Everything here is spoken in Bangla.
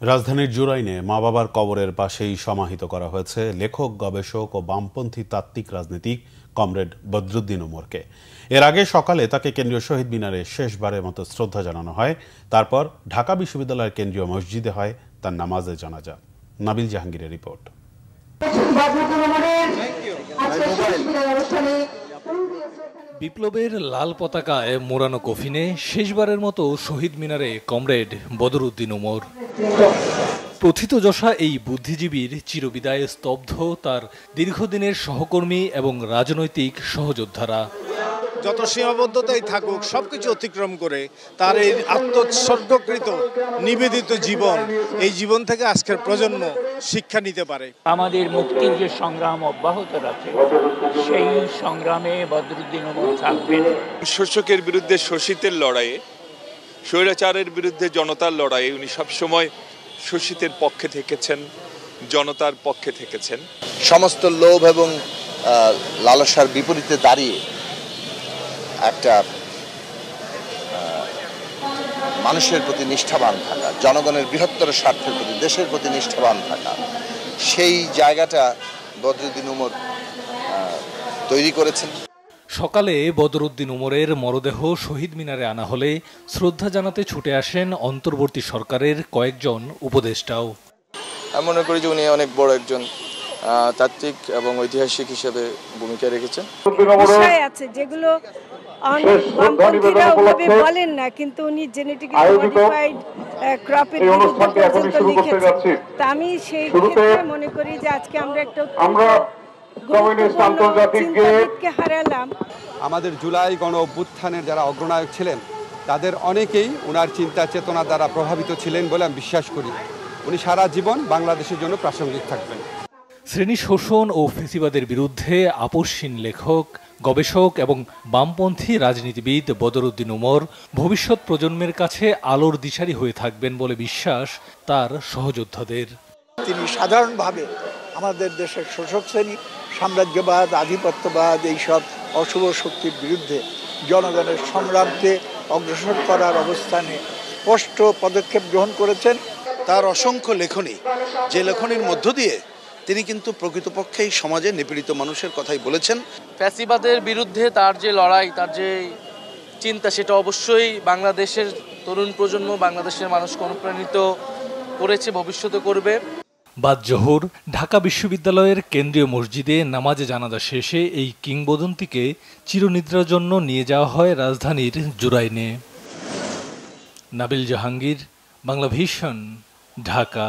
রাজধানীর জুরাইনে মা বাবার কবরের পাশেই সমাহিত করা হয়েছে লেখক, গবেষক ও বামপন্থী তাত্ত্বিক রাজনীতিক কমরেড বদরুদ্দিন উমরকে। এর আগে সকালে তাকে কেন্দ্রীয় শহীদ মিনারে শেষবারের মতো শ্রদ্ধা জানানো হয়। তারপর ঢাকা বিশ্ববিদ্যালয়ের কেন্দ্রীয় মসজিদে হয় তার নামাজে জানাজা। নাবিল জাহাঙ্গীরের রিপোর্ট। বিপ্লবের লাল পতাকায় মোড়ানো কফিনে শেষবারের মতো শহীদ মিনারে কমরেড বদরুদ্দিন উমর। প্রথিতযশা এই বুদ্ধিজীবীর চিরবিদায়ে স্তব্ধ তার দীর্ঘদিনের সহকর্মী এবং রাজনৈতিক সহযোদ্ধারা। যত সীমাবদ্ধতাই থাকুক সবকিছু অতিক্রম করে তার এই আত্মোৎসর্গকৃত নিবেদিত জীবন, এই জীবন থেকে আজকের প্রজন্ম শিক্ষা নিতে পারে। আমাদের মুক্তির যে সংগ্রাম অব্যাহত আছে সেই সংগ্রামে বদরুদ্দিন উমর থাকবেন। শোষকের বিরুদ্ধে শোষিতের লড়াইয়ে, স্বৈরাচারের বিরুদ্ধে জনতার লড়াইয়ে উনি সবসময় শোষিতের পক্ষে থেকেছেন, জনতার পক্ষে থেকেছেন। সমস্ত লোভ এবং লালসার বিপরীতে দাঁড়িয়ে একটা মানুষের প্রতি নিষ্ঠাবান থাকা, জনগণের বৃহত্তর স্বার্থের প্রতি, দেশের প্রতি নিষ্ঠাবান থাকা, সেই জায়গাটা বদরুদ্দিন উমর তৈরি করেছেন। সকালে বদরুদ্দিন উমরের মরদেহ শহীদ মিনারে আনা হলে শ্রদ্ধা জানাতে ছুটে আসেন অন্তর্বর্তী সরকারের কয়েকজন উপদেষ্টাও। আমি মনে করি যে উনি অনেক বড় একজন তাত্ত্বিক এবং ঐতিহাসিক হিসেবে ভূমিকা রেখেছেন। বিষয় আছে যেগুলো বামপন্থীরা ওভাবে বলেন না, কিন্তু উনি জেনেটিক্যালি মডিফাইড ক্রপের বিরুদ্ধে পর্যন্ত লিখেছেন। তা আমি সেই ক্ষেত্রে মনে করি যে আজকে আমরা একটা চিন্তাবিদকে হারালাম। আমাদের জুলাই গণ অভ্যুত্থানের যারা অগ্রনায়ক ছিলেন তাদের অনেকেই ওনার চিন্তা চেতনা দ্বারা প্রভাবিত ছিলেন বলে আমি বিশ্বাস করি। উনি সারা জীবন বাংলাদেশের জন্য প্রাসঙ্গিক থাকবেন। শ্রেণী শোষণ ও ফ্যাসিবাদের বিরুদ্ধে আপোষহীন লেখক, গবেষক এবং বামপন্থী রাজনীতিবিদ বদরুদ্দিন উমর ভবিষ্যৎ প্রজন্মের কাছে আলোর দিশারি হয়ে থাকবেন বলে বিশ্বাস তার সহযোদ্ধাদের। তিনি সাধারণভাবে আমাদের দেশের শোষক শ্রেণী, সাম্রাজ্যবাদ, আধিপত্যবাদ, এইসব অশুভ শক্তির বিরুদ্ধে জনগণের সংগ্রামকে অগ্রসর করার অবস্থানে স্পষ্ট পদক্ষেপ গ্রহণ করেছেন। তার অসংখ্য লেখনী, যে লেখনীর মধ্য দিয়ে তিনি কিন্তু প্রকৃতপক্ষেই সমাজে নিপীড়িত মানুষের কথাই বলেছেন। ফ্যাসিবাদের বিরুদ্ধে তার যে লড়াই, তার যে চিন্তা, সেটা অবশ্যই বাংলাদেশের তরুণ প্রজন্ম, বাংলাদেশের মানুষকে অনুপ্রাণিত করেছে, ভবিষ্যতে করবে। বাদ জোহর ঢাকা বিশ্ববিদ্যালয়ের কেন্দ্রীয় মসজিদে নামাজে জানাজা শেষে এই কিংবদন্তিকে চিরনিদ্রার জন্য নিয়ে যাওয়া হয় রাজধানীর জুরাইনে। নাবিল জাহাঙ্গীর, বাংলা ভিশন, ঢাকা।